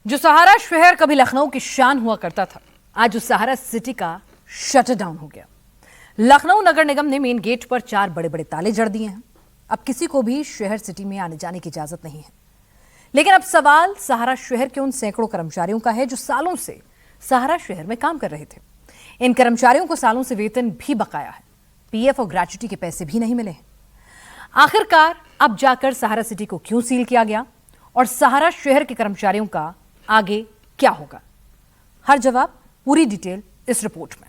जो सहारा शहर कभी लखनऊ की शान हुआ करता था, आज उस सहारा सिटी का शटर डाउन हो गया। लखनऊ नगर निगम ने मेन गेट पर 4 बड़े बड़े ताले जड़ दिए हैं। अब किसी को भी शहर सिटी में आने जाने की इजाजत नहीं है। लेकिन अब सवाल सहारा शहर के उन सैकड़ों कर्मचारियों का है जो सालों से सहारा शहर में काम कर रहे थे। इन कर्मचारियों को सालों से वेतन भी बकाया है, पीएफ और ग्रेच्युटी के पैसे भी नहीं मिले हैं। आखिरकार अब जाकर सहारा सिटी को क्यों सील किया गया और सहारा शहर के कर्मचारियों का आगे क्या होगा? हर जवाब, पूरी डिटेल इस रिपोर्ट में।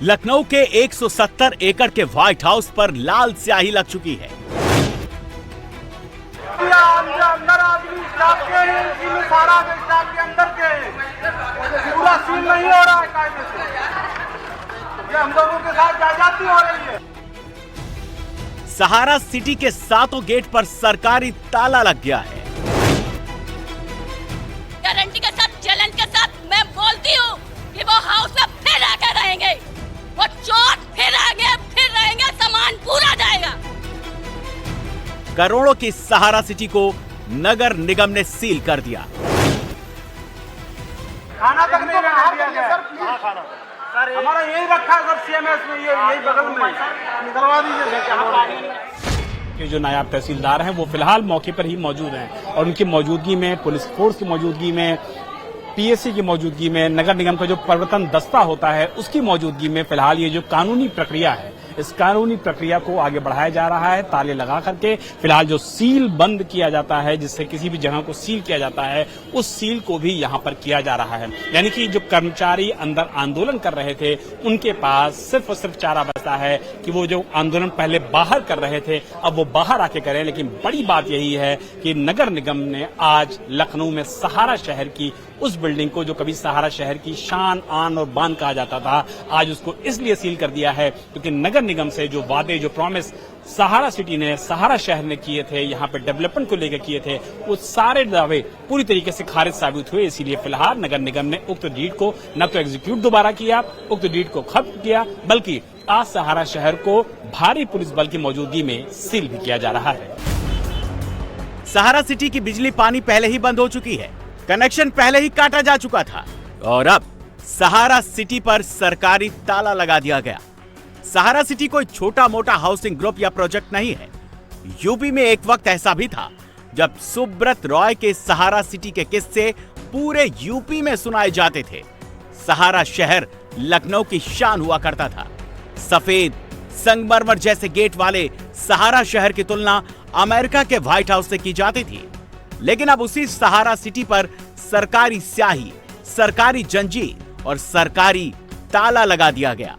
लखनऊ के 170 एकड़ के व्हाइट हाउस पर लाल स्याही लग चुकी है। पूरा सील नहीं हो रहा है कायदे से, ये हम लोगों के साथ जाति हो रही है। सहारा सिटी के 7 गेट पर सरकारी ताला लग गया है। गारंटी के साथ, चैलेंज के साथ मैं बोलती हूँ कि वो हाउस में फिर आकर रहेंगे, वो चोर फिर रहेंगे, सामान पूरा जाएगा। करोड़ों की सहारा सिटी को नगर निगम ने सील कर दिया। खाना तक नहीं दिया गया सर, हमारा यही रखा है सर सीएमएस में, यही बगल में निकलवा दीजिए। जो नायब तहसीलदार हैं वो फिलहाल मौके पर ही मौजूद हैं और उनकी मौजूदगी में, पुलिस फोर्स की मौजूदगी में, पीएससी की मौजूदगी में, नगर निगम का जो प्रवर्तन दस्ता होता है उसकी मौजूदगी में फिलहाल ये जो कानूनी प्रक्रिया है, इस कानूनी प्रक्रिया को आगे बढ़ाया जा रहा है। ताले लगा करके फिलहाल जो सील बंद किया जाता है, जिससे किसी भी जगह को सील किया जाता है, उस सील को भी यहां पर किया जा रहा है। यानी कि जो कर्मचारी अंदर आंदोलन कर रहे थे उनके पास सिर्फ और सिर्फ चारा बचता है कि वो जो आंदोलन पहले बाहर कर रहे थे अब वो बाहर आके करें। लेकिन बड़ी बात यही है कि नगर निगम ने आज लखनऊ में सहारा शहर की उस बिल्डिंग को, जो कभी सहारा शहर की शान, आन और बान कहा जाता था, आज उसको इसलिए सील कर दिया है क्योंकि नगर निगम से जो वादे, जो प्रॉमिस सहारा सिटी ने, सहारा शहर ने किए थे, यहाँ पे डेवलपमेंट को लेकर किए थे, वो सारे दावे पूरी तरीके से खारिज साबित हुए। इसीलिए फिलहाल नगर निगम ने उक्त डीड को न तो एग्जीक्यूट दोबारा किया, उक्त डीड को खत्म किया, बल्कि आज सहारा शहर को भारी पुलिस बल की मौजूदगी में सील भी किया जा रहा है। सहारा सिटी की बिजली पानी पहले ही बंद हो चुकी है, कनेक्शन पहले ही काटा जा चुका था और अब सहारा सिटी पर सरकारी ताला लगा दिया गया। सहारा सिटी कोई छोटा मोटा हाउसिंग ग्रुप या प्रोजेक्ट नहीं है। यूपी में एक वक्त ऐसा भी था जब सुब्रत रॉय के सहारा सिटी के किस्से पूरे यूपी में सुनाए जाते थे। सहारा शहर लखनऊ की शान हुआ करता था। सफेद संगमरमर जैसे गेट वाले सहारा शहर की तुलना अमेरिका के व्हाइट हाउस से की जाती थी। लेकिन अब उसी सहारा सिटी पर सरकारी स्याही, सरकारी जंजीर और सरकारी ताला लगा दिया गया।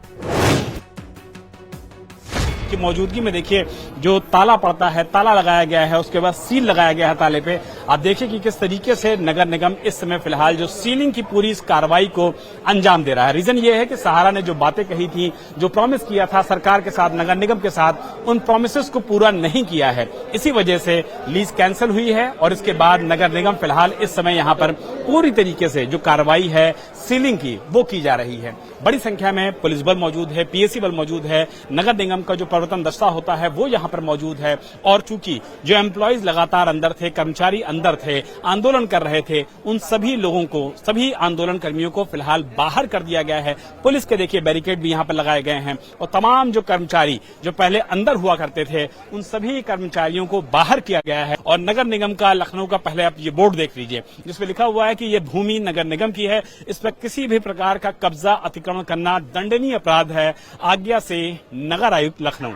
की मौजूदगी में देखिए जो ताला पड़ता है, ताला लगाया गया है, उसके बाद सील लगाया गया है ताले पे। आप देखिए कि किस तरीके से नगर निगम इस समय फिलहाल जो सीलिंग की पूरी इस कार्रवाई को अंजाम दे रहा है। रीजन ये है कि सहारा ने जो बातें कही थी, जो प्रॉमिस किया था सरकार के साथ, नगर निगम के साथ, उन प्रॉमिसेस को पूरा नहीं किया है। इसी वजह से लीज कैंसिल हुई है और इसके बाद नगर निगम फिलहाल इस समय यहाँ पर पूरी तरीके से जो कार्रवाई है सीलिंग की, वो की जा रही है। बड़ी संख्या में पुलिस बल मौजूद है, पीएससी बल मौजूद है, नगर निगम का जो प्रवर्तन दस्ता होता है वो यहाँ पर मौजूद है। और चूंकि जो एम्प्लॉयज लगातार अंदर थे, कर्मचारी अंदर थे, आंदोलन कर रहे थे, उन सभी लोगों को, सभी आंदोलन कर्मियों को फिलहाल बाहर कर दिया गया है। पुलिस के देखिए बैरिकेड भी यहाँ पर लगाए गए हैं और तमाम जो कर्मचारी जो पहले अंदर हुआ करते थे उन सभी कर्मचारियों को बाहर किया गया है। और नगर निगम का लखनऊ का पहले आप ये बोर्ड देख लीजिए जिसपे लिखा हुआ है कि ये भूमि नगर निगम की है, इस पर किसी भी प्रकार का कब्जा, अतिक्रमण करना दंडनीय अपराध है। आज्ञा से नगर आयुक्त लखनऊ।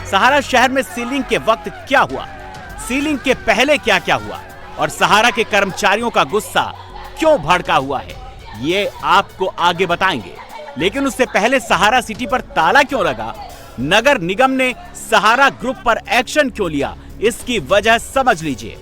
सहारा शहर में सीलिंग के वक्त क्या हुआ, सीलिंग के पहले क्या क्या हुआ और सहारा के कर्मचारियों का गुस्सा क्यों भड़का हुआ है, ये आपको आगे बताएंगे। लेकिन उससे पहले सहारा सिटी पर ताला क्यों लगा, नगर निगम ने सहारा ग्रुप पर एक्शन क्यों लिया, इसकी वजह समझ लीजिए।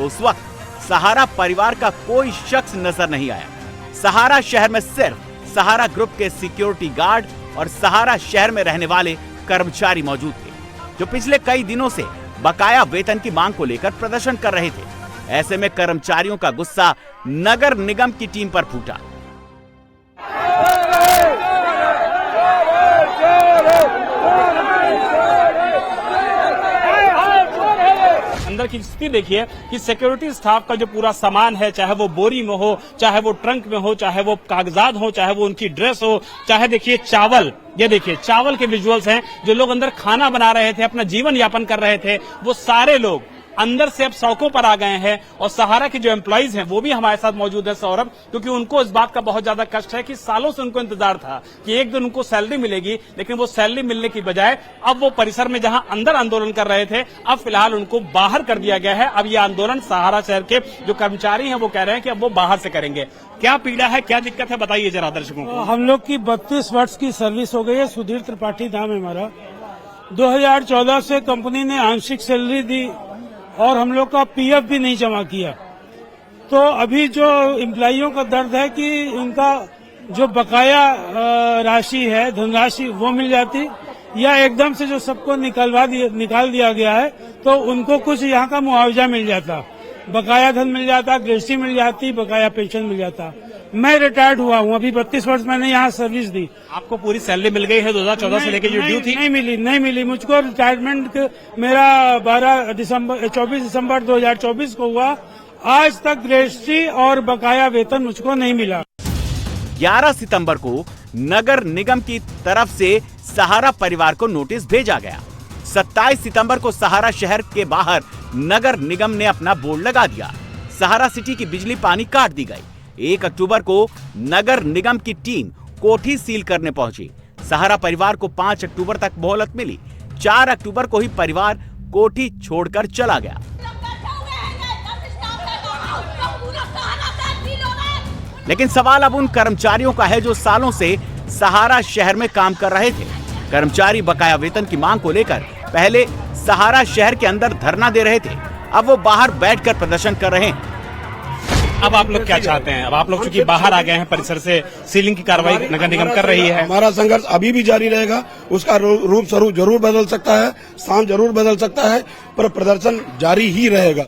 तो उस वक्त सहारा परिवार का कोई शख्स नजर नहीं आया। सहारा शहर में सिर्फ सहारा ग्रुप के सिक्योरिटी गार्ड और सहारा शहर में रहने वाले कर्मचारी मौजूद थे, जो पिछले कई दिनों से बकाया वेतन की मांग को लेकर प्रदर्शन कर रहे थे। ऐसे में कर्मचारियों का गुस्सा नगर निगम की टीम पर फूटा। अंदर की स्थिति देखिए कि सिक्योरिटी स्टाफ का जो पूरा सामान है, चाहे वो बोरी में हो, चाहे वो ट्रंक में हो, चाहे वो कागजात हो, चाहे वो उनकी ड्रेस हो, चाहे देखिए चावल, ये देखिए चावल के विजुअल्स हैं, जो लोग अंदर खाना बना रहे थे, अपना जीवन यापन कर रहे थे, वो सारे लोग अंदर से अब सड़कों पर आ गए हैं। और सहारा के जो एम्प्लॉइज हैं वो भी हमारे साथ मौजूद है सौरभ, क्योंकि उनको इस बात का बहुत ज्यादा कष्ट है कि सालों से उनको इंतजार था कि एक दिन उनको सैलरी मिलेगी, लेकिन वो सैलरी मिलने की बजाय अब वो परिसर में जहां अंदर आंदोलन कर रहे थे, अब फिलहाल उनको बाहर कर दिया गया है। अब ये आंदोलन सहारा शहर के जो कर्मचारी हैं वो कह रहे हैं कि अब वो बाहर से करेंगे। क्या पीड़ा है, क्या दिक्कत है, बताइए जरा दर्शकों को। हम लोग की 32 वर्ष की सर्विस हो गई है। सुधीर त्रिपाठी नाम है हमारा। 2014 से कंपनी ने आंशिक सैलरी दी और हम लोग का पीएफ भी नहीं जमा किया। तो अभी जो एम्प्लॉइयों का दर्द है कि इनका जो बकाया राशि है, धनराशि, वो मिल जाती, या एकदम से जो सबको निकाल दिया गया है तो उनको कुछ यहाँ का मुआवजा मिल जाता, बकाया धन मिल जाता, ग्रेच्युटी मिल जाती, बकाया पेंशन मिल जाता। मैं रिटायर्ड हुआ हूँ, अभी 32 वर्ष मैंने यहाँ सर्विस दी। आपको पूरी सैलरी मिल गई है 2014 से लेकर जो ड्यू थी? नहीं मिली मुझको। रिटायरमेंट मेरा 24 दिसंबर 2024 को हुआ। आज तक ग्रेच्युटी और बकाया वेतन मुझको नहीं मिला। 11 सितंबर को नगर निगम की तरफ से सहारा परिवार को नोटिस भेजा गया। 27 सितंबर को सहारा शहर के बाहर नगर निगम ने अपना बोर्ड लगा दिया। सहारा सिटी की बिजली पानी काट दी गई। 1 अक्टूबर को नगर निगम की टीम कोठी सील करने पहुंची। सहारा परिवार को 5 अक्टूबर तक मोहलत मिली। 4 अक्टूबर को ही परिवार कोठी छोड़कर चला गया। लेकिन सवाल अब उन कर्मचारियों का है जो सालों से सहारा शहर में काम कर रहे थे। कर्मचारी बकाया वेतन की मांग को लेकर पहले सहारा शहर के अंदर धरना दे रहे थे, अब वो बाहर बैठकर प्रदर्शन कर रहे हैं। अब आप लोग क्या चाहते हैं? अब आप लोग चूंकि बाहर आ गए हैं परिसर से, सीलिंग की कार्रवाई नगर निगम कर रही है। हमारा संघर्ष अभी भी जारी रहेगा। उसका रूप स्वरूप जरूर बदल सकता है, स्थान जरूर बदल सकता है, पर प्रदर्शन जारी ही रहेगा।